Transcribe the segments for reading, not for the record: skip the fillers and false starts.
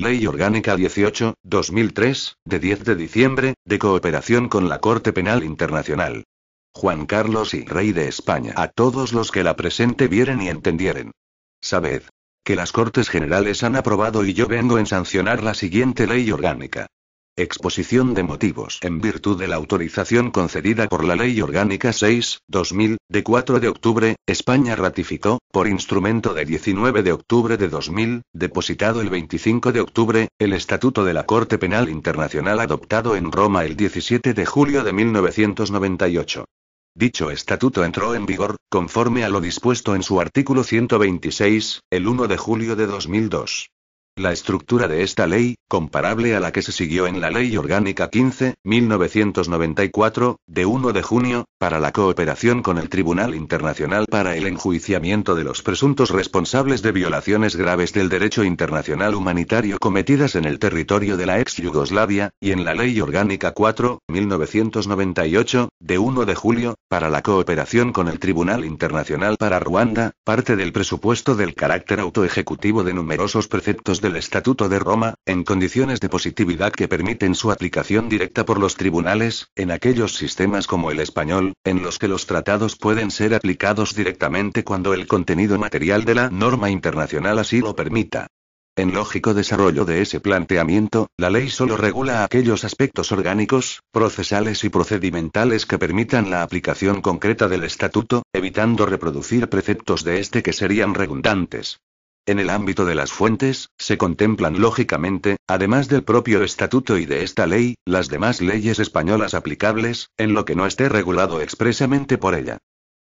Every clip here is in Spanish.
Ley Orgánica 18/2003, de 10 de diciembre, de cooperación con la Corte Penal Internacional. Juan Carlos y Rey de España. A todos los que la presente vieren y entendieren. Sabed que las Cortes Generales han aprobado y yo vengo en sancionar la siguiente ley orgánica. Exposición de motivos. En virtud de la autorización concedida por la Ley Orgánica 6/2000, de 4 de octubre, España ratificó, por instrumento de 19 de octubre de 2000, depositado el 25 de octubre, el Estatuto de la Corte Penal Internacional adoptado en Roma el 17 de julio de 1998. Dicho estatuto entró en vigor, conforme a lo dispuesto en su artículo 126, el 1 de julio de 2002. La estructura de esta ley, comparable a la que se siguió en la Ley Orgánica 15/1994, de 1 de junio, para la cooperación con el Tribunal Internacional para el enjuiciamiento de los presuntos responsables de violaciones graves del derecho internacional humanitario cometidas en el territorio de la ex Yugoslavia, y en la Ley Orgánica 4/1998, de 1 de julio, para la cooperación con el Tribunal Internacional para Ruanda, parte del presupuesto del carácter autoejecutivo de numerosos preceptos del Estatuto de Roma, en condiciones de positividad que permiten su aplicación directa por los tribunales, en aquellos sistemas como el español, en los que los tratados pueden ser aplicados directamente cuando el contenido material de la norma internacional así lo permita. En lógico desarrollo de ese planteamiento, la ley solo regula aquellos aspectos orgánicos, procesales y procedimentales que permitan la aplicación concreta del estatuto, evitando reproducir preceptos de este que serían redundantes. En el ámbito de las fuentes, se contemplan lógicamente, además del propio estatuto y de esta ley, las demás leyes españolas aplicables, en lo que no esté regulado expresamente por ella.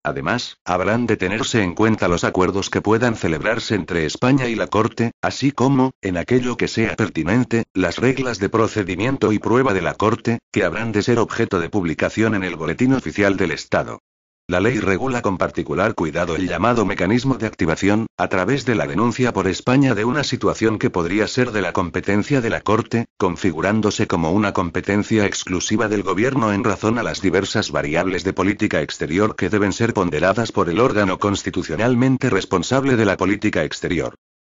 Además, habrán de tenerse en cuenta los acuerdos que puedan celebrarse entre España y la Corte, así como, en aquello que sea pertinente, las reglas de procedimiento y prueba de la Corte, que habrán de ser objeto de publicación en el Boletín Oficial del Estado. La ley regula con particular cuidado el llamado mecanismo de activación, a través de la denuncia por España de una situación que podría ser de la competencia de la Corte, configurándose como una competencia exclusiva del Gobierno en razón a las diversas variables de política exterior que deben ser ponderadas por el órgano constitucionalmente responsable de la política exterior.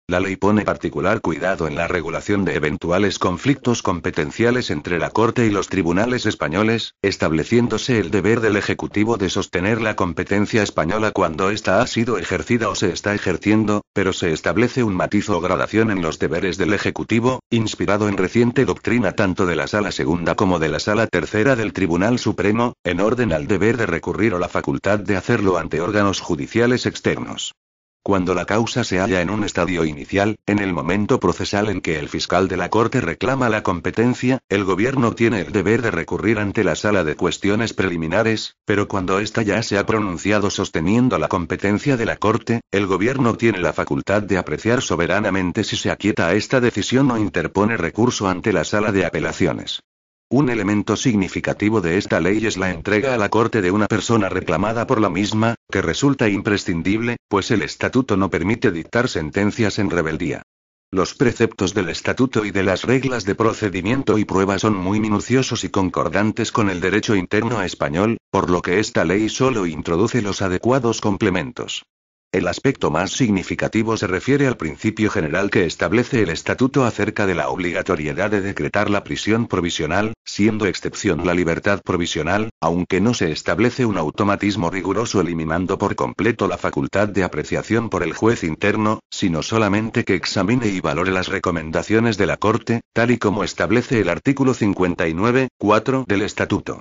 La ley pone particular cuidado en la regulación de eventuales conflictos competenciales entre la Corte y los tribunales españoles, estableciéndose el deber del Ejecutivo de sostener la competencia española cuando ésta ha sido ejercida o se está ejerciendo, pero se establece un matiz o gradación en los deberes del Ejecutivo, inspirado en reciente doctrina tanto de la Sala Segunda como de la Sala Tercera del Tribunal Supremo, en orden al deber de recurrir o la facultad de hacerlo ante órganos judiciales externos. Cuando la causa se halla en un estadio inicial, en el momento procesal en que el fiscal de la Corte reclama la competencia, el Gobierno tiene el deber de recurrir ante la Sala de Cuestiones Preliminares, pero cuando ésta ya se ha pronunciado sosteniendo la competencia de la Corte, el Gobierno tiene la facultad de apreciar soberanamente si se aquieta a esta decisión o interpone recurso ante la Sala de Apelaciones. Un elemento significativo de esta ley es la entrega a la Corte de una persona reclamada por la misma, que resulta imprescindible, pues el estatuto no permite dictar sentencias en rebeldía. Los preceptos del estatuto y de las reglas de procedimiento y prueba son muy minuciosos y concordantes con el derecho interno español, por lo que esta ley solo introduce los adecuados complementos. El aspecto más significativo se refiere al principio general que establece el estatuto acerca de la obligatoriedad de decretar la prisión provisional, siendo excepción la libertad provisional, aunque no se establece un automatismo riguroso eliminando por completo la facultad de apreciación por el juez interno, sino solamente que examine y valore las recomendaciones de la Corte, tal y como establece el artículo 59.4 del estatuto.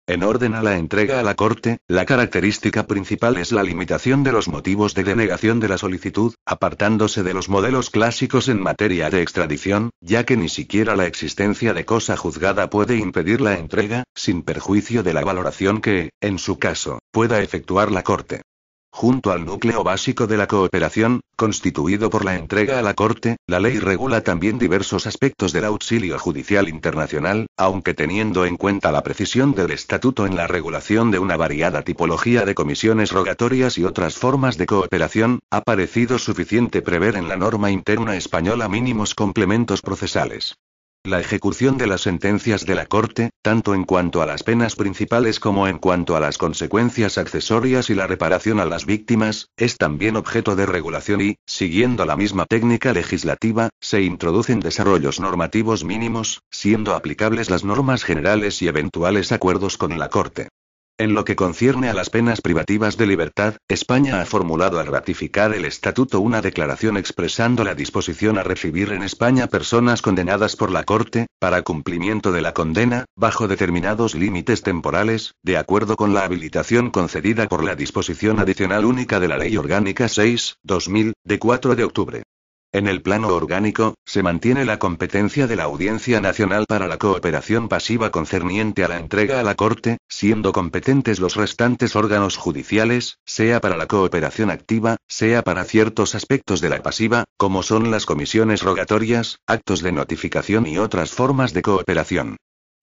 En orden a la entrega a la Corte, la característica principal es la limitación de los motivos de denegación de la solicitud, apartándose de los modelos clásicos en materia de extradición, ya que ni siquiera la existencia de cosa juzgada puede impedir la entrega, sin perjuicio de la valoración que, en su caso, pueda efectuar la Corte. Junto al núcleo básico de la cooperación, constituido por la entrega a la Corte, la ley regula también diversos aspectos del auxilio judicial internacional, aunque teniendo en cuenta la precisión del estatuto en la regulación de una variada tipología de comisiones rogatorias y otras formas de cooperación, ha parecido suficiente prever en la norma interna española mínimos complementos procesales. La ejecución de las sentencias de la Corte, tanto en cuanto a las penas principales como en cuanto a las consecuencias accesorias y la reparación a las víctimas, es también objeto de regulación y, siguiendo la misma técnica legislativa, se introducen desarrollos normativos mínimos, siendo aplicables las normas generales y eventuales acuerdos con la Corte. En lo que concierne a las penas privativas de libertad, España ha formulado al ratificar el Estatuto una declaración expresando la disposición a recibir en España personas condenadas por la Corte, para cumplimiento de la condena, bajo determinados límites temporales, de acuerdo con la habilitación concedida por la disposición adicional única de la Ley Orgánica 6/2000, de 4 de octubre. En el plano orgánico, se mantiene la competencia de la Audiencia Nacional para la cooperación pasiva concerniente a la entrega a la Corte, siendo competentes los restantes órganos judiciales, sea para la cooperación activa, sea para ciertos aspectos de la pasiva, como son las comisiones rogatorias, actos de notificación y otras formas de cooperación.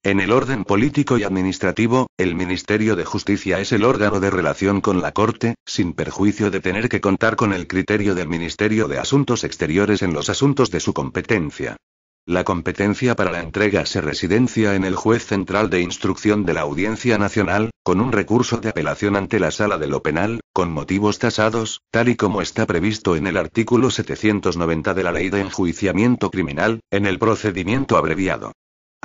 En el orden político y administrativo, el Ministerio de Justicia es el órgano de relación con la Corte, sin perjuicio de tener que contar con el criterio del Ministerio de Asuntos Exteriores en los asuntos de su competencia. La competencia para la entrega se residencia en el juez central de instrucción de la Audiencia Nacional, con un recurso de apelación ante la Sala de lo Penal, con motivos tasados, tal y como está previsto en el artículo 790 de la Ley de Enjuiciamiento Criminal, en el procedimiento abreviado.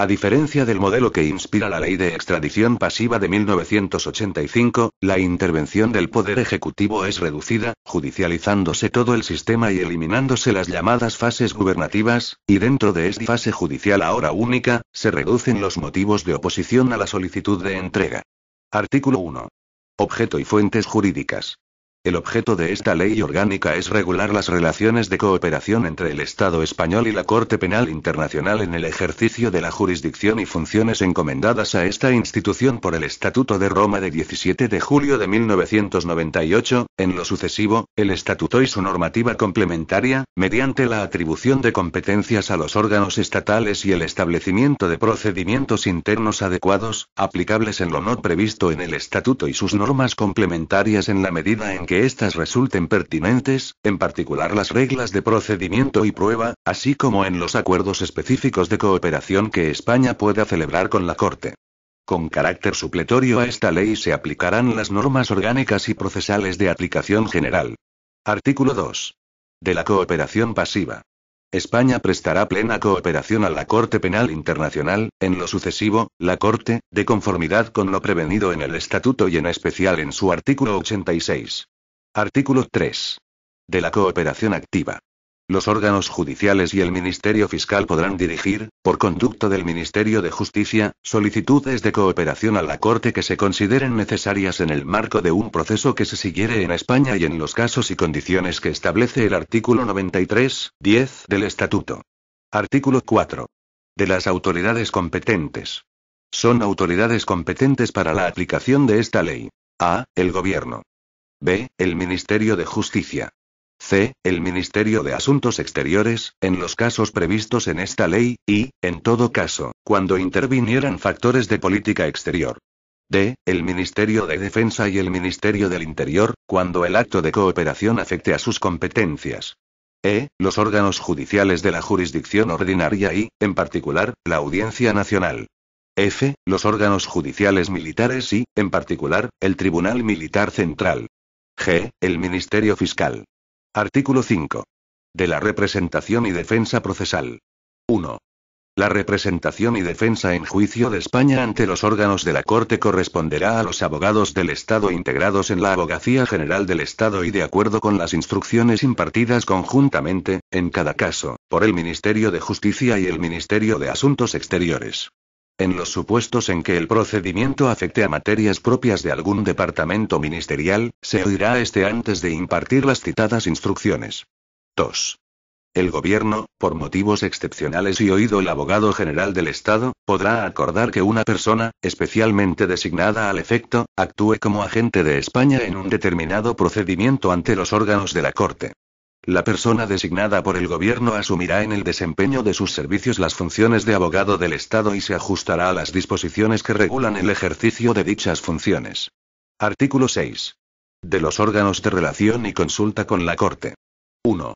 A diferencia del modelo que inspira la Ley de Extradición Pasiva de 1985, la intervención del Poder Ejecutivo es reducida, judicializándose todo el sistema y eliminándose las llamadas fases gubernativas, y dentro de esta fase judicial ahora única, se reducen los motivos de oposición a la solicitud de entrega. Artículo 1. Objeto y fuentes jurídicas. El objeto de esta ley orgánica es regular las relaciones de cooperación entre el Estado español y la Corte Penal Internacional en el ejercicio de la jurisdicción y funciones encomendadas a esta institución por el Estatuto de Roma de 17 de julio de 1998, en lo sucesivo, el Estatuto y su normativa complementaria, mediante la atribución de competencias a los órganos estatales y el establecimiento de procedimientos internos adecuados, aplicables en lo no previsto en el Estatuto y sus normas complementarias en la medida en que éstas resulten pertinentes, en particular las reglas de procedimiento y prueba, así como en los acuerdos específicos de cooperación que España pueda celebrar con la Corte. Con carácter supletorio a esta ley se aplicarán las normas orgánicas y procesales de aplicación general. Artículo 2. De la cooperación pasiva. España prestará plena cooperación a la Corte Penal Internacional, en lo sucesivo, la Corte, de conformidad con lo prevenido en el Estatuto y en especial en su artículo 86. Artículo 3. De la cooperación activa. Los órganos judiciales y el Ministerio Fiscal podrán dirigir, por conducto del Ministerio de Justicia, solicitudes de cooperación a la Corte que se consideren necesarias en el marco de un proceso que se siguiere en España y en los casos y condiciones que establece el artículo 93(10) del Estatuto. Artículo 4. De las autoridades competentes. Son autoridades competentes para la aplicación de esta ley. A. El Gobierno. B. El Ministerio de Justicia. C. El Ministerio de Asuntos Exteriores, en los casos previstos en esta ley, y, en todo caso, cuando intervinieran factores de política exterior. D. El Ministerio de Defensa y el Ministerio del Interior, cuando el acto de cooperación afecte a sus competencias. E. Los órganos judiciales de la jurisdicción ordinaria y, en particular, la Audiencia Nacional. F. Los órganos judiciales militares y, en particular, el Tribunal Militar Central. G. El Ministerio Fiscal. Artículo 5. De la representación y defensa procesal. 1. La representación y defensa en juicio de España ante los órganos de la Corte corresponderá a los abogados del Estado integrados en la Abogacía General del Estado y de acuerdo con las instrucciones impartidas conjuntamente, en cada caso, por el Ministerio de Justicia y el Ministerio de Asuntos Exteriores. En los supuestos en que el procedimiento afecte a materias propias de algún departamento ministerial, se oirá a este antes de impartir las citadas instrucciones. 2. El Gobierno, por motivos excepcionales y oído el abogado general del Estado, podrá acordar que una persona, especialmente designada al efecto, actúe como agente de España en un determinado procedimiento ante los órganos de la Corte. La persona designada por el Gobierno asumirá en el desempeño de sus servicios las funciones de abogado del Estado y se ajustará a las disposiciones que regulan el ejercicio de dichas funciones. Artículo 6. De los órganos de relación y consulta con la Corte. 1.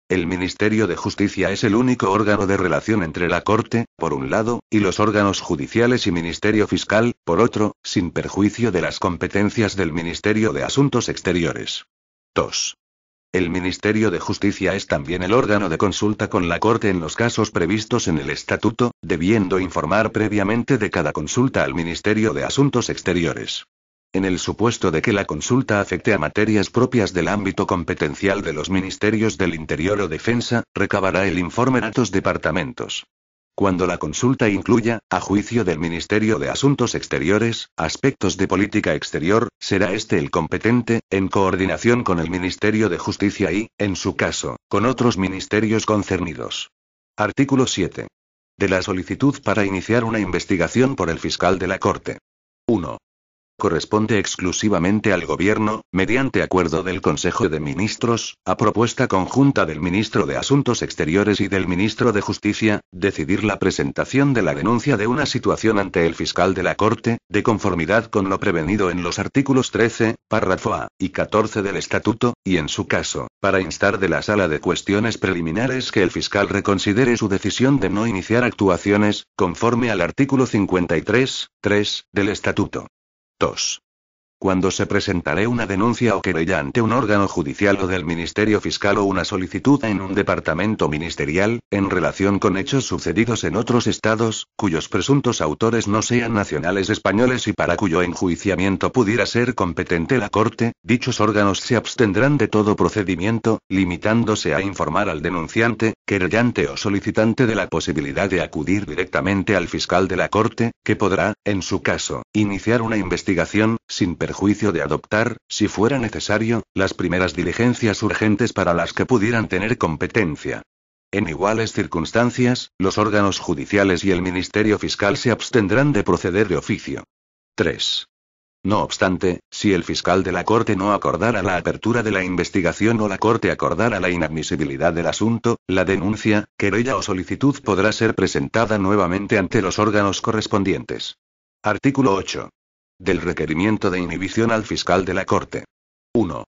El Ministerio de Justicia es el único órgano de relación entre la Corte, por un lado, y los órganos judiciales y Ministerio Fiscal, por otro, sin perjuicio de las competencias del Ministerio de Asuntos Exteriores. 2. El Ministerio de Justicia es también el órgano de consulta con la Corte en los casos previstos en el Estatuto, debiendo informar previamente de cada consulta al Ministerio de Asuntos Exteriores. En el supuesto de que la consulta afecte a materias propias del ámbito competencial de los Ministerios del Interior o Defensa, recabará el informe datos departamentos. Cuando la consulta incluya, a juicio del Ministerio de Asuntos Exteriores, aspectos de política exterior, será este el competente, en coordinación con el Ministerio de Justicia y, en su caso, con otros ministerios concernidos. Artículo 7. De la solicitud para iniciar una investigación por el fiscal de la Corte. 1. Corresponde exclusivamente al Gobierno, mediante acuerdo del Consejo de Ministros, a propuesta conjunta del Ministro de Asuntos Exteriores y del Ministro de Justicia, decidir la presentación de la denuncia de una situación ante el fiscal de la Corte, de conformidad con lo prevenido en los artículos 13, párrafo A, y 14 del Estatuto, y en su caso, para instar de la Sala de Cuestiones Preliminares que el fiscal reconsidere su decisión de no iniciar actuaciones, conforme al artículo 53, 3, del Estatuto. 2. Cuando se presentará una denuncia o querella ante un órgano judicial o del Ministerio Fiscal o una solicitud en un departamento ministerial, en relación con hechos sucedidos en otros estados, cuyos presuntos autores no sean nacionales españoles y para cuyo enjuiciamiento pudiera ser competente la Corte, dichos órganos se abstendrán de todo procedimiento, limitándose a informar al denunciante, querellante o solicitante de la posibilidad de acudir directamente al fiscal de la Corte, que podrá, en su caso, iniciar una investigación, sin perjuicio de adoptar, si fuera necesario, las primeras diligencias urgentes para las que pudieran tener competencia. En iguales circunstancias, los órganos judiciales y el Ministerio Fiscal se abstendrán de proceder de oficio. 3. No obstante, si el fiscal de la Corte no acordara la apertura de la investigación o la Corte acordara la inadmisibilidad del asunto, la denuncia, querella o solicitud podrá ser presentada nuevamente ante los órganos correspondientes. Artículo 8. Del requerimiento de inhibición al fiscal de la Corte. 1.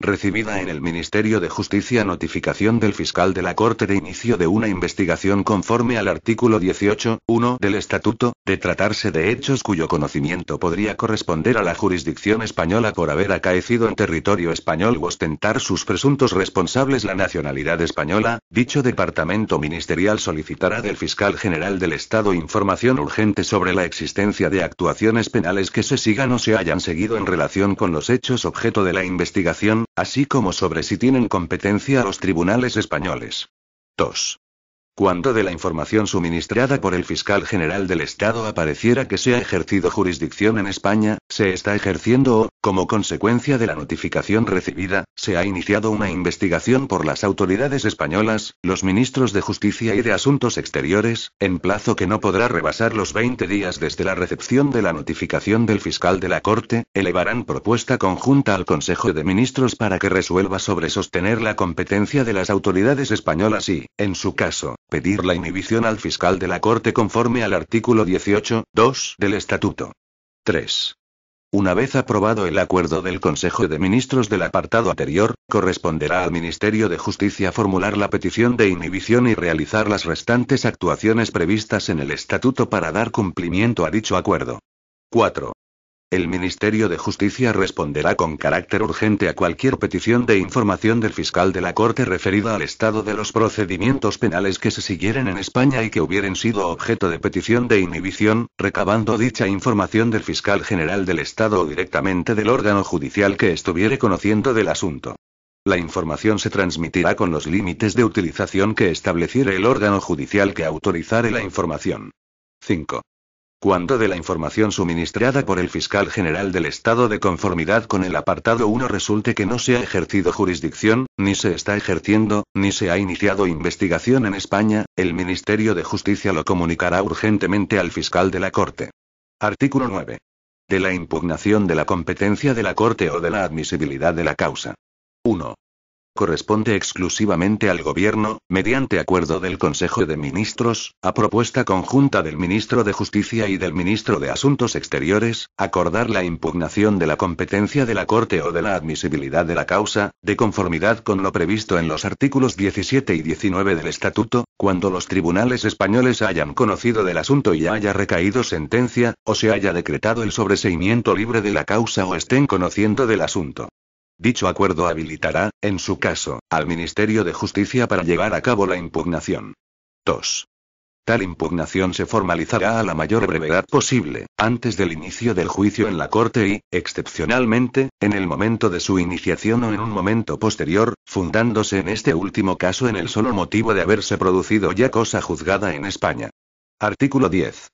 Recibida en el Ministerio de Justicia notificación del fiscal de la Corte de inicio de una investigación conforme al artículo 18, 1 del Estatuto, de tratarse de hechos cuyo conocimiento podría corresponder a la jurisdicción española por haber acaecido en territorio español u ostentar sus presuntos responsables la nacionalidad española, dicho departamento ministerial solicitará del fiscal general del Estado información urgente sobre la existencia de actuaciones penales que se sigan o se hayan seguido en relación con los hechos objeto de la investigación, así como sobre si tienen competencia los tribunales españoles. 2. Cuando de la información suministrada por el fiscal general del Estado apareciera que se ha ejercido jurisdicción en España, se está ejerciendo o, como consecuencia de la notificación recibida, se ha iniciado una investigación por las autoridades españolas, los ministros de Justicia y de Asuntos Exteriores, en plazo que no podrá rebasar los 20 días desde la recepción de la notificación del fiscal de la Corte, elevarán propuesta conjunta al Consejo de Ministros para que resuelva sobre sostener la competencia de las autoridades españolas y, en su caso, pedir la inhibición al fiscal de la Corte conforme al artículo 18, 2 del Estatuto. 3. Una vez aprobado el acuerdo del Consejo de Ministros del apartado anterior, corresponderá al Ministerio de Justicia formular la petición de inhibición y realizar las restantes actuaciones previstas en el Estatuto para dar cumplimiento a dicho acuerdo. 4. El Ministerio de Justicia responderá con carácter urgente a cualquier petición de información del fiscal de la Corte referida al estado de los procedimientos penales que se siguieren en España y que hubieren sido objeto de petición de inhibición, recabando dicha información del fiscal general del Estado o directamente del órgano judicial que estuviere conociendo del asunto. La información se transmitirá con los límites de utilización que estableciere el órgano judicial que autorizare la información. 5. Cuando de la información suministrada por el fiscal general del Estado de conformidad con el apartado 1 resulte que no se ha ejercido jurisdicción, ni se está ejerciendo, ni se ha iniciado investigación en España, el Ministerio de Justicia lo comunicará urgentemente al fiscal de la Corte. Artículo 9. De la impugnación de la competencia de la Corte o de la admisibilidad de la causa. 1. corresponde exclusivamente al Gobierno, mediante acuerdo del Consejo de Ministros, a propuesta conjunta del Ministro de Justicia y del Ministro de Asuntos Exteriores, acordar la impugnación de la competencia de la Corte o de la admisibilidad de la causa, de conformidad con lo previsto en los artículos 17 y 19 del Estatuto, cuando los tribunales españoles hayan conocido del asunto y haya recaído sentencia, o se haya decretado el sobreseimiento libre de la causa o estén conociendo del asunto. Dicho acuerdo habilitará, en su caso, al Ministerio de Justicia para llevar a cabo la impugnación. 2. Tal impugnación se formalizará a la mayor brevedad posible, antes del inicio del juicio en la Corte y, excepcionalmente, en el momento de su iniciación o en un momento posterior, fundándose en este último caso en el solo motivo de haberse producido ya cosa juzgada en España. Artículo 10.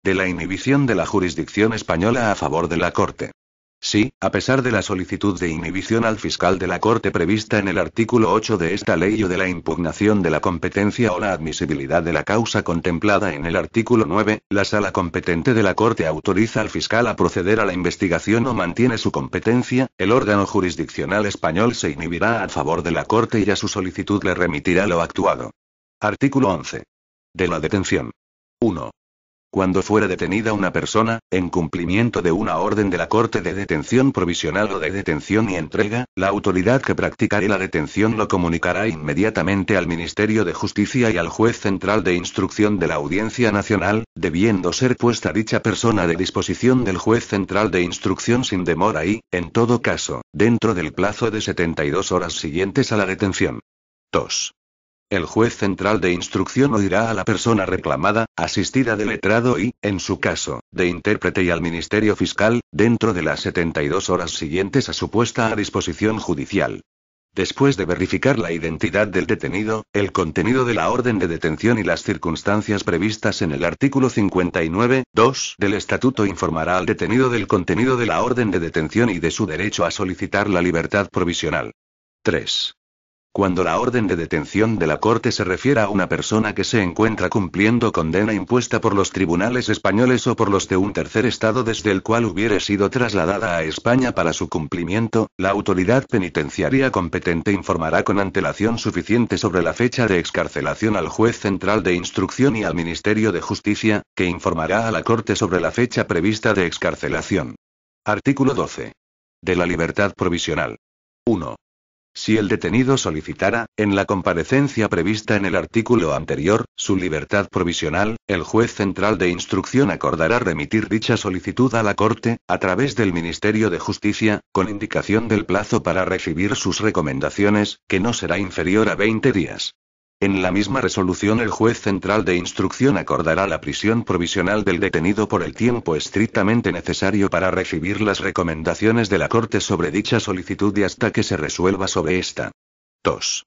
De la inhibición de la jurisdicción española a favor de la Corte. Si, a pesar de la solicitud de inhibición al fiscal de la Corte prevista en el artículo 8 de esta ley o de la impugnación de la competencia o la admisibilidad de la causa contemplada en el artículo 9, la sala competente de la Corte autoriza al fiscal a proceder a la investigación o mantiene su competencia, el órgano jurisdiccional español se inhibirá a favor de la Corte y a su solicitud le remitirá lo actuado. Artículo 11. De la detención. 1. Cuando fuere detenida una persona, en cumplimiento de una orden de la Corte de detención provisional o de detención y entrega, la autoridad que practicare la detención lo comunicará inmediatamente al Ministerio de Justicia y al juez central de instrucción de la Audiencia Nacional, debiendo ser puesta dicha persona de disposición del juez central de instrucción sin demora y, en todo caso, dentro del plazo de 72 horas siguientes a la detención. 2. El juez central de instrucción oirá a la persona reclamada, asistida de letrado y, en su caso, de intérprete y al Ministerio Fiscal, dentro de las 72 horas siguientes a su puesta a disposición judicial. Después de verificar la identidad del detenido, el contenido de la orden de detención y las circunstancias previstas en el artículo 59(2) del Estatuto informará al detenido del contenido de la orden de detención y de su derecho a solicitar la libertad provisional. 3. Cuando la orden de detención de la Corte se refiera a una persona que se encuentra cumpliendo condena impuesta por los tribunales españoles o por los de un tercer estado desde el cual hubiere sido trasladada a España para su cumplimiento, la autoridad penitenciaria competente informará con antelación suficiente sobre la fecha de excarcelación al juez central de instrucción y al Ministerio de Justicia, que informará a la Corte sobre la fecha prevista de excarcelación. Artículo 12. De la libertad provisional. 1. Si el detenido solicitara, en la comparecencia prevista en el artículo anterior, su libertad provisional, el juez central de instrucción acordará remitir dicha solicitud a la Corte, a través del Ministerio de Justicia, con indicación del plazo para recibir sus recomendaciones, que no será inferior a 20 días. En la misma resolución el juez central de instrucción acordará la prisión provisional del detenido por el tiempo estrictamente necesario para recibir las recomendaciones de la Corte sobre dicha solicitud y hasta que se resuelva sobre esta. 2.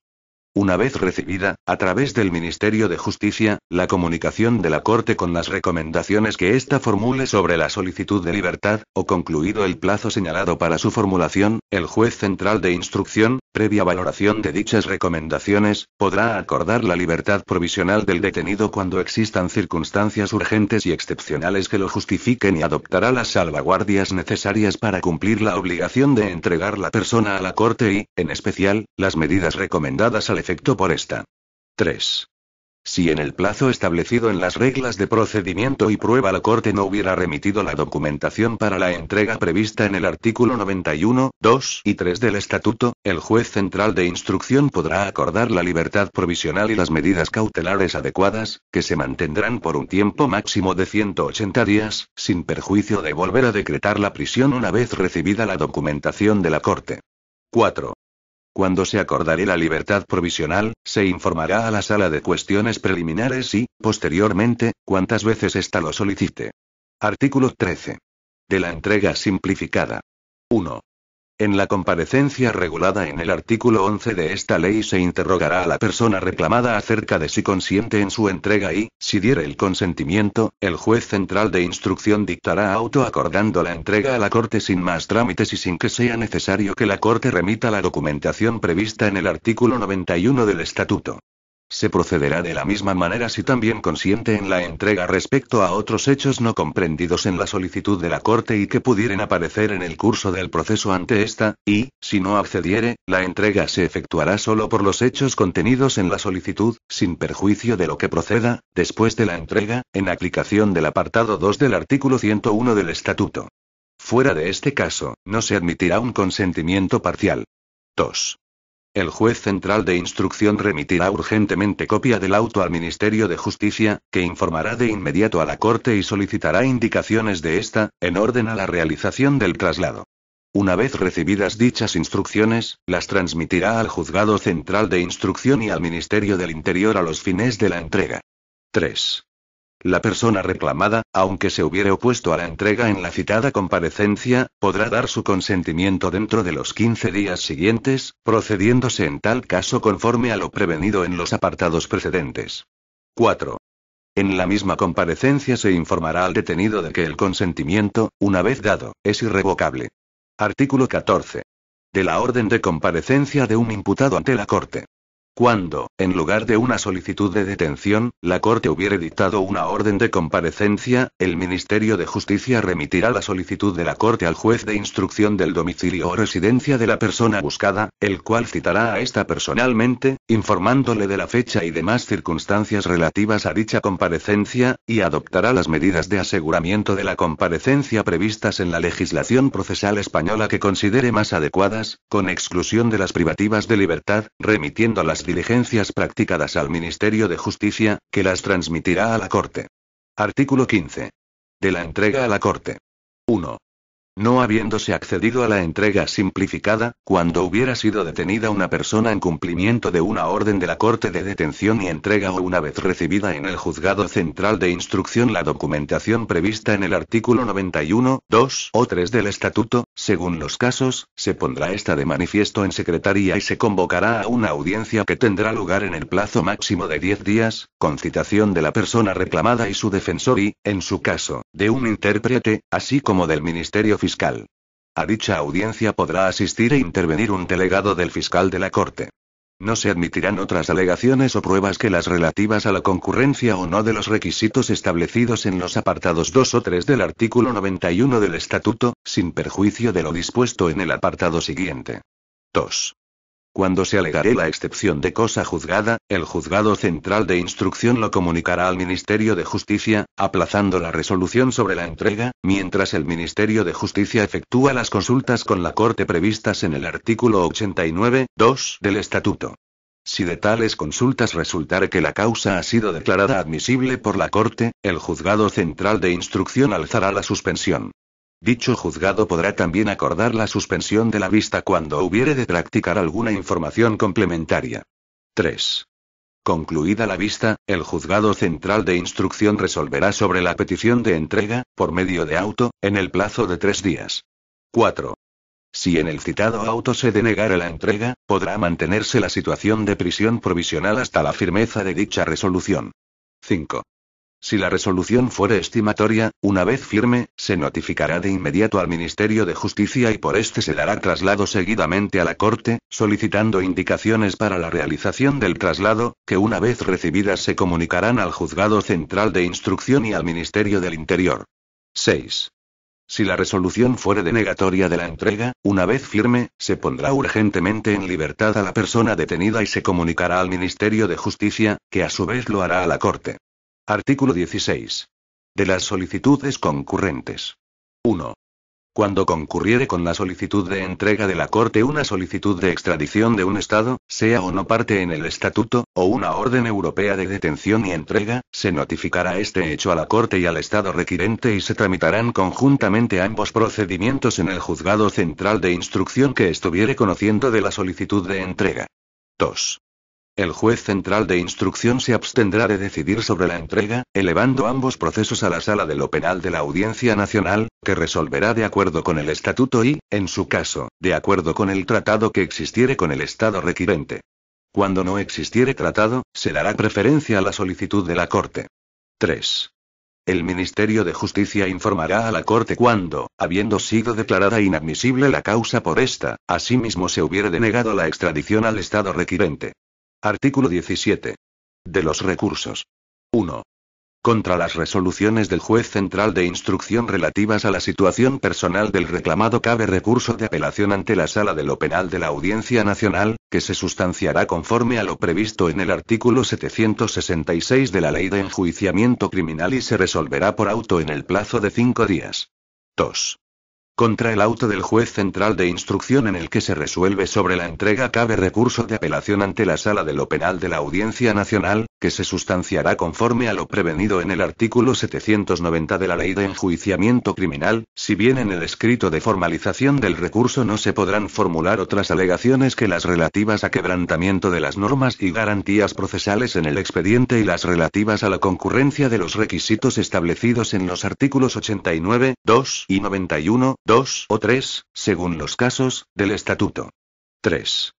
Una vez recibida, a través del Ministerio de Justicia, la comunicación de la Corte con las recomendaciones que ésta formule sobre la solicitud de libertad, o concluido el plazo señalado para su formulación, el juez central de instrucción, previa valoración de dichas recomendaciones, podrá acordar la libertad provisional del detenido cuando existan circunstancias urgentes y excepcionales que lo justifiquen y adoptará las salvaguardias necesarias para cumplir la obligación de entregar la persona a la Corte y, en especial, las medidas recomendadas al efecto por esta. 3. Si en el plazo establecido en las reglas de procedimiento y prueba la Corte no hubiera remitido la documentación para la entrega prevista en el artículo 91, 2 y 3 del Estatuto, el juez central de instrucción podrá acordar la libertad provisional y las medidas cautelares adecuadas, que se mantendrán por un tiempo máximo de 180 días, sin perjuicio de volver a decretar la prisión una vez recibida la documentación de la Corte. 4. Cuando se acordare la libertad provisional, se informará a la Sala de Cuestiones Preliminares y, posteriormente, cuantas veces ésta lo solicite. Artículo 13. De la entrega simplificada. 1. En la comparecencia regulada en el artículo 11 de esta ley se interrogará a la persona reclamada acerca de si consiente en su entrega y, si diere el consentimiento, el juez central de instrucción dictará auto acordando la entrega a la Corte sin más trámites y sin que sea necesario que la Corte remita la documentación prevista en el artículo 91 del Estatuto. Se procederá de la misma manera si también consiente en la entrega respecto a otros hechos no comprendidos en la solicitud de la Corte y que pudieren aparecer en el curso del proceso ante esta, y, si no accediere, la entrega se efectuará solo por los hechos contenidos en la solicitud, sin perjuicio de lo que proceda, después de la entrega, en aplicación del apartado 2 del artículo 101 del Estatuto. Fuera de este caso, no se admitirá un consentimiento parcial. 2. El juez central de instrucción remitirá urgentemente copia del auto al Ministerio de Justicia, que informará de inmediato a la Corte y solicitará indicaciones de esta, en orden a la realización del traslado. Una vez recibidas dichas instrucciones, las transmitirá al Juzgado Central de Instrucción y al Ministerio del Interior a los fines de la entrega. 3. La persona reclamada, aunque se hubiere opuesto a la entrega en la citada comparecencia, podrá dar su consentimiento dentro de los 15 días siguientes, procediéndose en tal caso conforme a lo prevenido en los apartados precedentes. 4. En la misma comparecencia se informará al detenido de que el consentimiento, una vez dado, es irrevocable. Artículo 14. De la orden de comparecencia de un imputado ante la Corte. Cuando, en lugar de una solicitud de detención, la Corte hubiere dictado una orden de comparecencia, el Ministerio de Justicia remitirá la solicitud de la Corte al juez de instrucción del domicilio o residencia de la persona buscada, el cual citará a esta personalmente, informándole de la fecha y demás circunstancias relativas a dicha comparecencia, y adoptará las medidas de aseguramiento de la comparecencia previstas en la legislación procesal española que considere más adecuadas, con exclusión de las privativas de libertad, remitiendo las diligencias practicadas al Ministerio de Justicia, que las transmitirá a la Corte. Artículo 15. De la entrega a la Corte. 1. No habiéndose accedido a la entrega simplificada, cuando hubiera sido detenida una persona en cumplimiento de una orden de la Corte de detención y entrega o una vez recibida en el Juzgado Central de Instrucción la documentación prevista en el artículo 91, 2 o 3 del Estatuto, según los casos, se pondrá esta de manifiesto en secretaría y se convocará a una audiencia que tendrá lugar en el plazo máximo de 10 días, con citación de la persona reclamada y su defensor y, en su caso, de un intérprete, así como del Ministerio Fiscal. A dicha audiencia podrá asistir e intervenir un delegado del fiscal de la Corte. No se admitirán otras alegaciones o pruebas que las relativas a la concurrencia o no de los requisitos establecidos en los apartados 2 o 3 del artículo 91 del Estatuto, sin perjuicio de lo dispuesto en el apartado siguiente. 2. Cuando se alegare la excepción de cosa juzgada, el Juzgado Central de Instrucción lo comunicará al Ministerio de Justicia, aplazando la resolución sobre la entrega, mientras el Ministerio de Justicia efectúa las consultas con la Corte previstas en el artículo 89, 2 del Estatuto. Si de tales consultas resultare que la causa ha sido declarada admisible por la Corte, el Juzgado Central de Instrucción alzará la suspensión. Dicho juzgado podrá también acordar la suspensión de la vista cuando hubiere de practicar alguna información complementaria. 3. Concluida la vista, el Juzgado Central de Instrucción resolverá sobre la petición de entrega, por medio de auto, en el plazo de 3 días. 4. Si en el citado auto se denegara la entrega, podrá mantenerse la situación de prisión provisional hasta la firmeza de dicha resolución. 5. Si la resolución fuere estimatoria, una vez firme, se notificará de inmediato al Ministerio de Justicia y por este se dará traslado seguidamente a la Corte, solicitando indicaciones para la realización del traslado, que una vez recibidas se comunicarán al Juzgado Central de Instrucción y al Ministerio del Interior. 6. Si la resolución fuere denegatoria de la entrega, una vez firme, se pondrá urgentemente en libertad a la persona detenida y se comunicará al Ministerio de Justicia, que a su vez lo hará a la Corte. Artículo 16. De las solicitudes concurrentes. 1. Cuando concurriere con la solicitud de entrega de la Corte una solicitud de extradición de un Estado, sea o no parte en el Estatuto, o una orden europea de detención y entrega, se notificará este hecho a la Corte y al Estado requirente y se tramitarán conjuntamente ambos procedimientos en el Juzgado Central de Instrucción que estuviere conociendo de la solicitud de entrega. 2. El juez central de instrucción se abstendrá de decidir sobre la entrega, elevando ambos procesos a la Sala de lo Penal de la Audiencia Nacional, que resolverá de acuerdo con el Estatuto y, en su caso, de acuerdo con el tratado que existiere con el Estado requirente. Cuando no existiere tratado, se dará preferencia a la solicitud de la Corte. 3. El Ministerio de Justicia informará a la Corte cuando, habiendo sido declarada inadmisible la causa por esta, asimismo se hubiere denegado la extradición al Estado requirente. Artículo 17. De los recursos. 1. Contra las resoluciones del juez central de instrucción relativas a la situación personal del reclamado cabe recurso de apelación ante la Sala de lo Penal de la Audiencia Nacional, que se sustanciará conforme a lo previsto en el artículo 766 de la Ley de Enjuiciamiento Criminal y se resolverá por auto en el plazo de 5 días. 2. Contra el auto del juez central de instrucción en el que se resuelve sobre la entrega cabe recurso de apelación ante la Sala de lo Penal de la Audiencia Nacional, que se sustanciará conforme a lo prevenido en el artículo 790 de la Ley de Enjuiciamiento Criminal, si bien en el escrito de formalización del recurso no se podrán formular otras alegaciones que las relativas a quebrantamiento de las normas y garantías procesales en el expediente y las relativas a la concurrencia de los requisitos establecidos en los artículos 89, 2 y 91, 2 o 3, según los casos, del Estatuto. 3.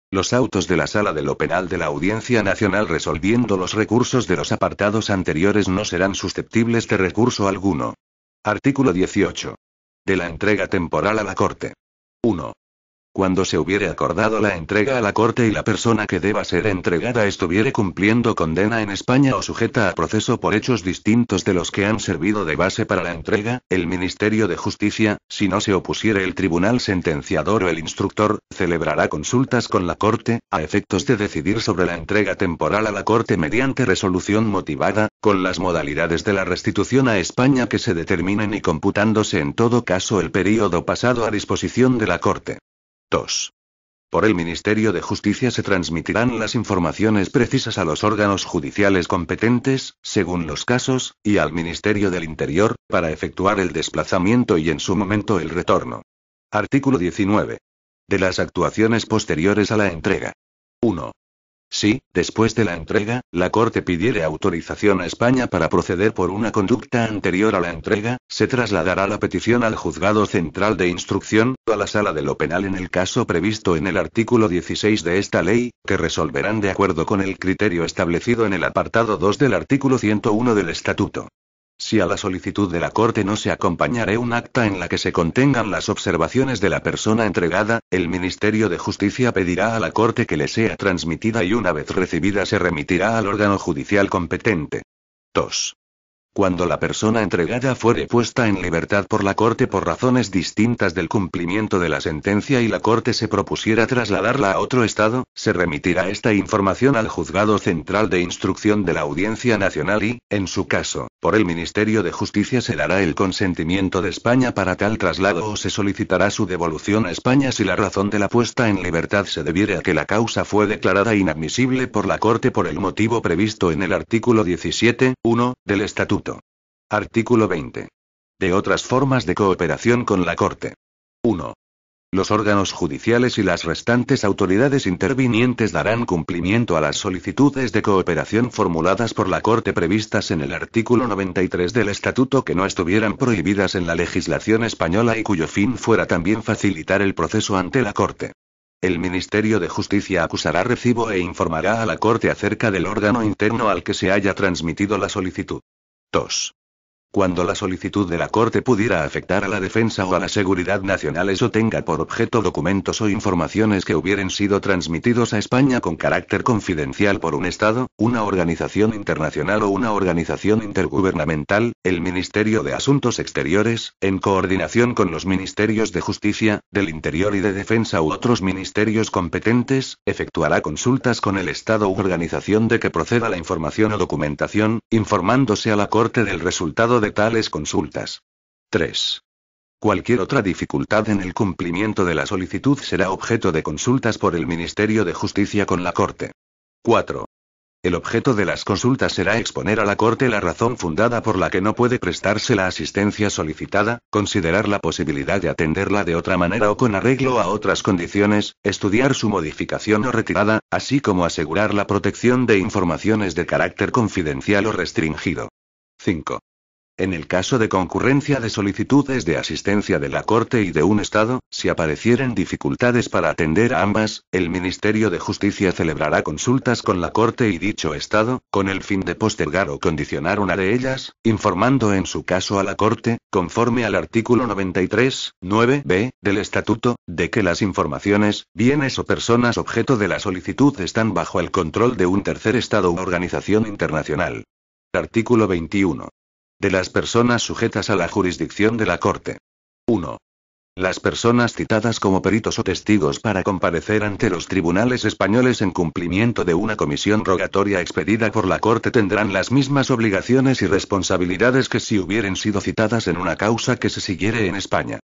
Los autos de la Sala de lo Penal de la Audiencia Nacional resolviendo los recursos de los apartados anteriores no serán susceptibles de recurso alguno. Artículo 18. De la entrega temporal a la Corte. 1. Cuando se hubiere acordado la entrega a la Corte y la persona que deba ser entregada estuviere cumpliendo condena en España o sujeta a proceso por hechos distintos de los que han servido de base para la entrega, el Ministerio de Justicia, si no se opusiere el tribunal sentenciador o el instructor, celebrará consultas con la Corte, a efectos de decidir sobre la entrega temporal a la Corte mediante resolución motivada, con las modalidades de la restitución a España que se determinen y computándose en todo caso el período pasado a disposición de la Corte. 2. Por el Ministerio de Justicia se transmitirán las informaciones precisas a los órganos judiciales competentes, según los casos, y al Ministerio del Interior, para efectuar el desplazamiento y en su momento el retorno. Artículo 19. De las actuaciones posteriores a la entrega. 1. Si, después de la entrega, la Corte pidiere autorización a España para proceder por una conducta anterior a la entrega, se trasladará la petición al Juzgado Central de Instrucción, o a la Sala de lo Penal en el caso previsto en el artículo 16 de esta ley, que resolverán de acuerdo con el criterio establecido en el apartado 2 del artículo 101 del Estatuto. Si a la solicitud de la Corte no se acompañare un acta en la que se contengan las observaciones de la persona entregada, el Ministerio de Justicia pedirá a la Corte que le sea transmitida y una vez recibida se remitirá al órgano judicial competente. 2. Cuando la persona entregada fuere puesta en libertad por la Corte por razones distintas del cumplimiento de la sentencia y la Corte se propusiera trasladarla a otro estado, se remitirá esta información al Juzgado Central de Instrucción de la Audiencia Nacional y, en su caso, por el Ministerio de Justicia se dará el consentimiento de España para tal traslado o se solicitará su devolución a España si la razón de la puesta en libertad se debiere a que la causa fue declarada inadmisible por la Corte por el motivo previsto en el artículo 17, 1, del Estatuto. Artículo 20. De otras formas de cooperación con la Corte. 1. Los órganos judiciales y las restantes autoridades intervinientes darán cumplimiento a las solicitudes de cooperación formuladas por la Corte previstas en el artículo 93 del Estatuto que no estuvieran prohibidas en la legislación española y cuyo fin fuera también facilitar el proceso ante la Corte. El Ministerio de Justicia acusará recibo e informará a la Corte acerca del órgano interno al que se haya transmitido la solicitud. 2. Cuando la solicitud de la Corte pudiera afectar a la defensa o a la seguridad nacionales o tenga por objeto documentos o informaciones que hubieran sido transmitidos a España con carácter confidencial por un Estado, una organización internacional o una organización intergubernamental, el Ministerio de Asuntos Exteriores, en coordinación con los Ministerios de Justicia, del Interior y de Defensa u otros ministerios competentes, efectuará consultas con el Estado u organización de que proceda la información o documentación, informándose a la Corte del resultado de tales consultas. 3. Cualquier otra dificultad en el cumplimiento de la solicitud será objeto de consultas por el Ministerio de Justicia con la Corte. 4. El objeto de las consultas será exponer a la Corte la razón fundada por la que no puede prestarse la asistencia solicitada, considerar la posibilidad de atenderla de otra manera o con arreglo a otras condiciones, estudiar su modificación o retirada, así como asegurar la protección de informaciones de carácter confidencial o restringido. 5. En el caso de concurrencia de solicitudes de asistencia de la Corte y de un Estado, si aparecieren dificultades para atender a ambas, el Ministerio de Justicia celebrará consultas con la Corte y dicho Estado, con el fin de postergar o condicionar una de ellas, informando en su caso a la Corte, conforme al artículo 93, 9b, del Estatuto, de que las informaciones, bienes o personas objeto de la solicitud están bajo el control de un tercer Estado u organización internacional. Artículo 21. De las personas sujetas a la jurisdicción de la Corte. 1. Las personas citadas como peritos o testigos para comparecer ante los tribunales españoles en cumplimiento de una comisión rogatoria expedida por la Corte tendrán las mismas obligaciones y responsabilidades que si hubieren sido citadas en una causa que se siguiere en España.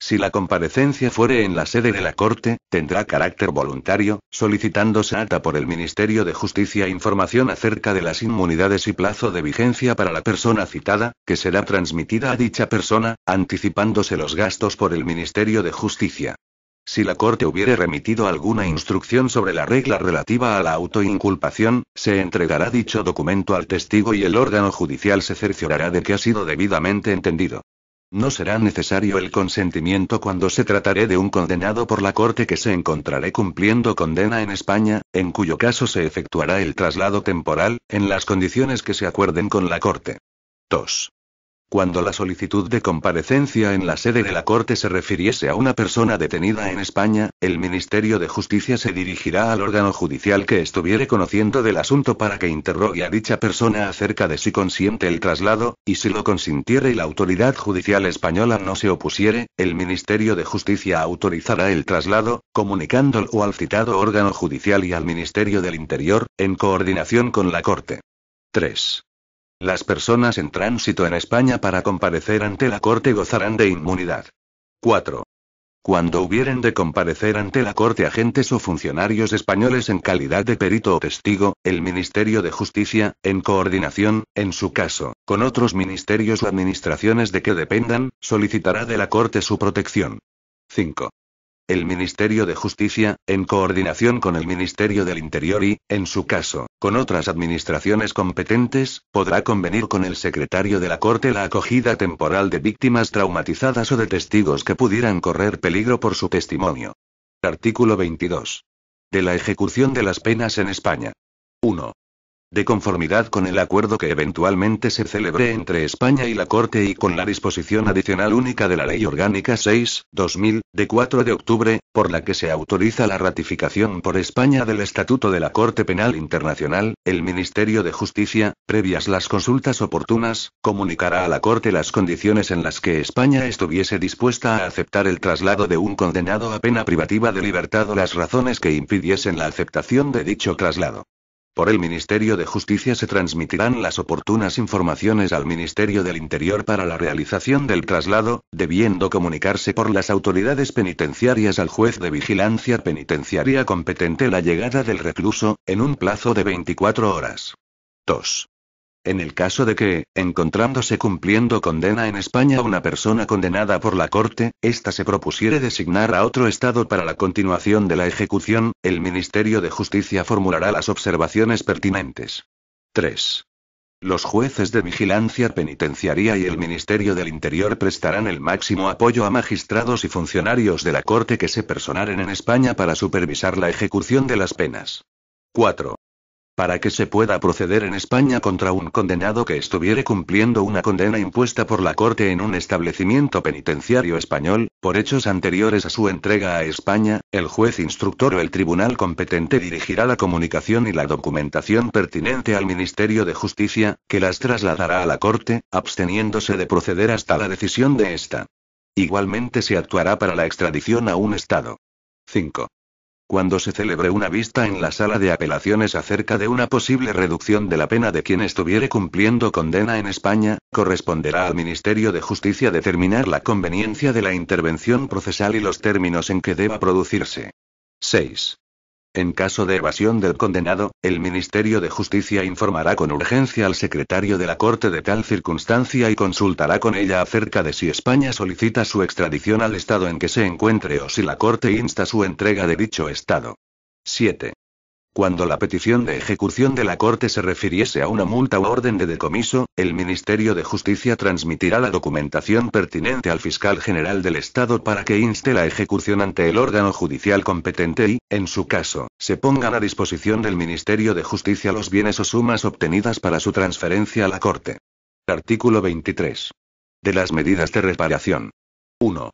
Si la comparecencia fuere en la sede de la Corte, tendrá carácter voluntario, solicitándose ata por el Ministerio de Justicia información acerca de las inmunidades y plazo de vigencia para la persona citada, que será transmitida a dicha persona, anticipándose los gastos por el Ministerio de Justicia. Si la Corte hubiere remitido alguna instrucción sobre la regla relativa a la autoinculpación, se entregará dicho documento al testigo y el órgano judicial se cerciorará de que ha sido debidamente entendido. No será necesario el consentimiento cuando se trataré de un condenado por la Corte que se encontrará cumpliendo condena en España, en cuyo caso se efectuará el traslado temporal, en las condiciones que se acuerden con la Corte. 2. Cuando la solicitud de comparecencia en la sede de la Corte se refiriese a una persona detenida en España, el Ministerio de Justicia se dirigirá al órgano judicial que estuviere conociendo del asunto para que interrogue a dicha persona acerca de si consiente el traslado, y si lo consintiere y la autoridad judicial española no se opusiere, el Ministerio de Justicia autorizará el traslado, comunicándolo al citado órgano judicial y al Ministerio del Interior, en coordinación con la Corte. 3. Las personas en tránsito en España para comparecer ante la Corte gozarán de inmunidad. 4. Cuando hubieren de comparecer ante la Corte agentes o funcionarios españoles en calidad de perito o testigo, el Ministerio de Justicia, en coordinación, en su caso, con otros ministerios o administraciones de que dependan, solicitará de la Corte su protección. 5. El Ministerio de Justicia, en coordinación con el Ministerio del Interior y, en su caso, con otras administraciones competentes, podrá convenir con el secretario de la Corte la acogida temporal de víctimas traumatizadas o de testigos que pudieran correr peligro por su testimonio. Artículo 22. De la ejecución de las penas en España. 1. De conformidad con el acuerdo que eventualmente se celebre entre España y la Corte y con la disposición adicional única de la Ley Orgánica 6/2000, de 4 de octubre, por la que se autoriza la ratificación por España del Estatuto de la Corte Penal Internacional, el Ministerio de Justicia, previas las consultas oportunas, comunicará a la Corte las condiciones en las que España estuviese dispuesta a aceptar el traslado de un condenado a pena privativa de libertad o las razones que impidiesen la aceptación de dicho traslado. Por el Ministerio de Justicia se transmitirán las oportunas informaciones al Ministerio del Interior para la realización del traslado, debiendo comunicarse por las autoridades penitenciarias al juez de vigilancia penitenciaria competente la llegada del recluso, en un plazo de 24 horas. 2. En el caso de que, encontrándose cumpliendo condena en España una persona condenada por la Corte, ésta se propusiere designar a otro Estado para la continuación de la ejecución, el Ministerio de Justicia formulará las observaciones pertinentes. 3. Los jueces de vigilancia penitenciaria y el Ministerio del Interior prestarán el máximo apoyo a magistrados y funcionarios de la Corte que se personaren en España para supervisar la ejecución de las penas. 4. Para que se pueda proceder en España contra un condenado que estuviere cumpliendo una condena impuesta por la Corte en un establecimiento penitenciario español, por hechos anteriores a su entrega a España, el juez instructor o el tribunal competente dirigirá la comunicación y la documentación pertinente al Ministerio de Justicia, que las trasladará a la Corte, absteniéndose de proceder hasta la decisión de esta. Igualmente se actuará para la extradición a un Estado. 5. Cuando se celebre una vista en la sala de apelaciones acerca de una posible reducción de la pena de quien estuviere cumpliendo condena en España, corresponderá al Ministerio de Justicia determinar la conveniencia de la intervención procesal y los términos en que deba producirse. 6. En caso de evasión del condenado, el Ministerio de Justicia informará con urgencia al secretario de la Corte de tal circunstancia y consultará con ella acerca de si España solicita su extradición al Estado en que se encuentre o si la Corte insta su entrega de dicho Estado. 7. Cuando la petición de ejecución de la Corte se refiriese a una multa o orden de decomiso, el Ministerio de Justicia transmitirá la documentación pertinente al fiscal general del Estado para que inste la ejecución ante el órgano judicial competente y, en su caso, se pongan a disposición del Ministerio de Justicia los bienes o sumas obtenidas para su transferencia a la Corte. Artículo 23. De las medidas de reparación. 1.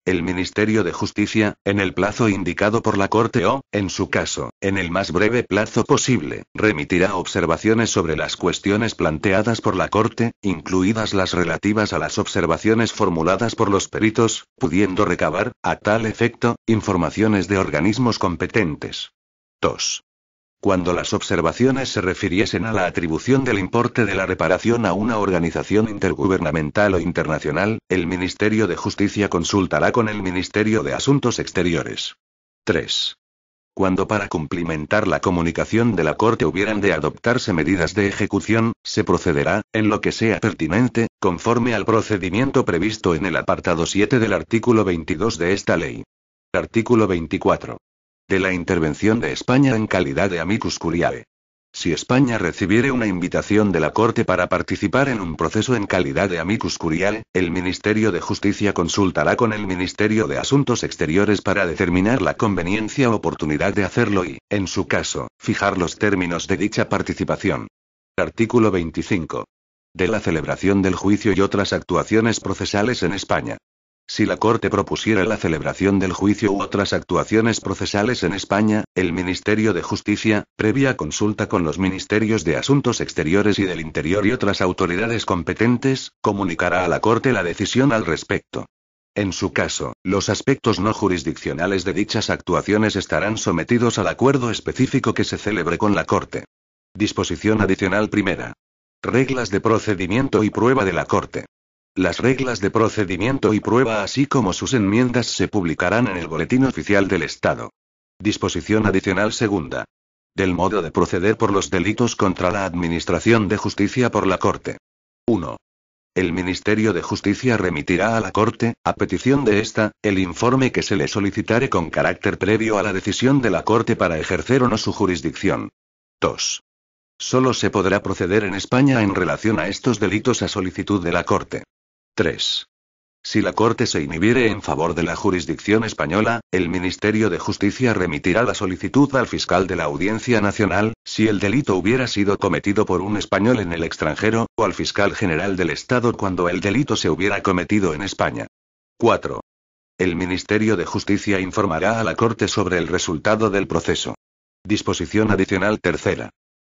El Ministerio de Justicia, en el plazo indicado por la Corte o, en su caso, en el más breve plazo posible, remitirá observaciones sobre las cuestiones planteadas por la Corte, incluidas las relativas a las observaciones formuladas por los peritos, pudiendo recabar, a tal efecto, informaciones de organismos competentes. 2. Cuando las observaciones se refiriesen a la atribución del importe de la reparación a una organización intergubernamental o internacional, el Ministerio de Justicia consultará con el Ministerio de Asuntos Exteriores. 3. Cuando para cumplimentar la comunicación de la Corte hubieran de adoptarse medidas de ejecución, se procederá, en lo que sea pertinente, conforme al procedimiento previsto en el apartado 7 del artículo 22 de esta ley. Artículo 24. De la intervención de España en calidad de amicus curiae. Si España recibiere una invitación de la Corte para participar en un proceso en calidad de amicus curiae, el Ministerio de Justicia consultará con el Ministerio de Asuntos Exteriores para determinar la conveniencia o oportunidad de hacerlo y, en su caso, fijar los términos de dicha participación. Artículo 25. De la celebración del juicio y otras actuaciones procesales en España. Si la Corte propusiera la celebración del juicio u otras actuaciones procesales en España, el Ministerio de Justicia, previa consulta con los Ministerios de Asuntos Exteriores y del Interior y otras autoridades competentes, comunicará a la Corte la decisión al respecto. En su caso, los aspectos no jurisdiccionales de dichas actuaciones estarán sometidos al acuerdo específico que se celebre con la Corte. Disposición adicional primera. Reglas de procedimiento y prueba de la Corte. Las reglas de procedimiento y prueba así como sus enmiendas se publicarán en el Boletín Oficial del Estado. Disposición adicional segunda. Del modo de proceder por los delitos contra la Administración de Justicia por la Corte. 1. El Ministerio de Justicia remitirá a la Corte, a petición de esta, el informe que se le solicitare con carácter previo a la decisión de la Corte para ejercer o no su jurisdicción. 2. Solo se podrá proceder en España en relación a estos delitos a solicitud de la Corte. 3. Si la Corte se inhibiere en favor de la jurisdicción española, el Ministerio de Justicia remitirá la solicitud al fiscal de la Audiencia Nacional, si el delito hubiera sido cometido por un español en el extranjero, o al fiscal general del Estado cuando el delito se hubiera cometido en España. 4. El Ministerio de Justicia informará a la Corte sobre el resultado del proceso. Disposición adicional tercera.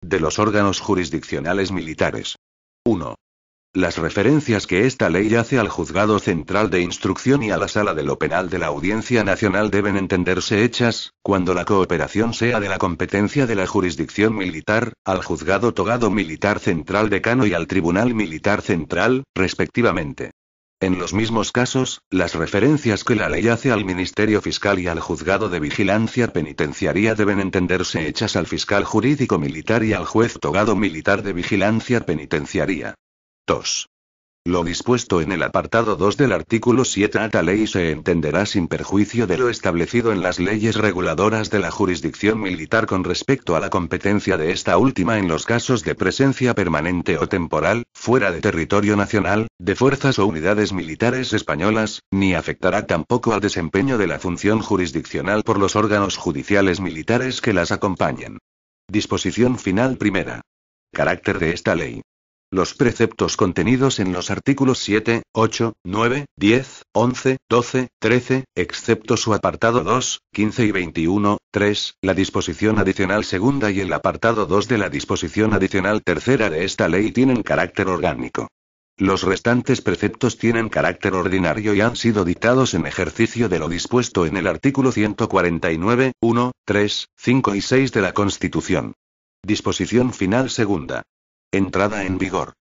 De los órganos jurisdiccionales militares. 1. Las referencias que esta ley hace al Juzgado Central de Instrucción y a la Sala de lo Penal de la Audiencia Nacional deben entenderse hechas, cuando la cooperación sea de la competencia de la jurisdicción militar, al Juzgado Togado Militar Central Decano y al Tribunal Militar Central, respectivamente. En los mismos casos, las referencias que la ley hace al Ministerio Fiscal y al Juzgado de Vigilancia Penitenciaria deben entenderse hechas al Fiscal Jurídico Militar y al Juez Togado Militar de Vigilancia Penitenciaria. 2. Lo dispuesto en el apartado 2 del artículo 7 a esta ley se entenderá sin perjuicio de lo establecido en las leyes reguladoras de la jurisdicción militar con respecto a la competencia de esta última en los casos de presencia permanente o temporal, fuera de territorio nacional, de fuerzas o unidades militares españolas, ni afectará tampoco al desempeño de la función jurisdiccional por los órganos judiciales militares que las acompañen. Disposición final primera. Carácter de esta ley. Los preceptos contenidos en los artículos 7, 8, 9, 10, 11, 12, 13, excepto su apartado 2, 15 y 21, 3, la disposición adicional segunda y el apartado 2 de la disposición adicional tercera de esta ley tienen carácter orgánico. Los restantes preceptos tienen carácter ordinario y han sido dictados en ejercicio de lo dispuesto en el artículo 149, 1, 3, 5 y 6 de la Constitución. Disposición final segunda. Entrada en vigor.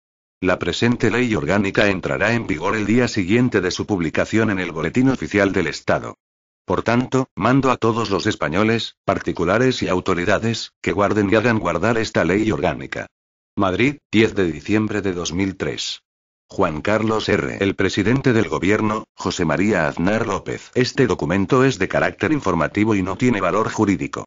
La presente ley orgánica entrará en vigor el día siguiente de su publicación en el Boletín Oficial del Estado. Por tanto, mando a todos los españoles, particulares y autoridades, que guarden y hagan guardar esta ley orgánica. Madrid, 10 de diciembre de 2003. Juan Carlos R. El presidente del Gobierno, José María Aznar López. Este documento es de carácter informativo y no tiene valor jurídico.